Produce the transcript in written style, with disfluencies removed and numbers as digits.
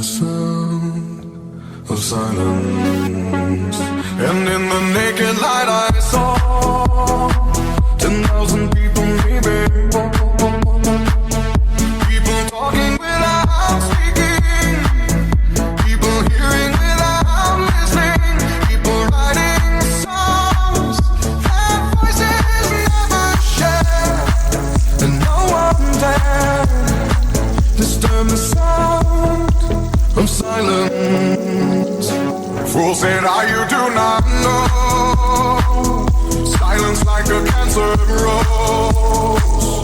sound of silence. And in the naked light I saw 10,000 people maybe. People talking without speaking, people hearing without listening, people writing songs that voices never share. And no one dare disturb the sound of silence. Fool said, you do not know. Silence like a cancer grows.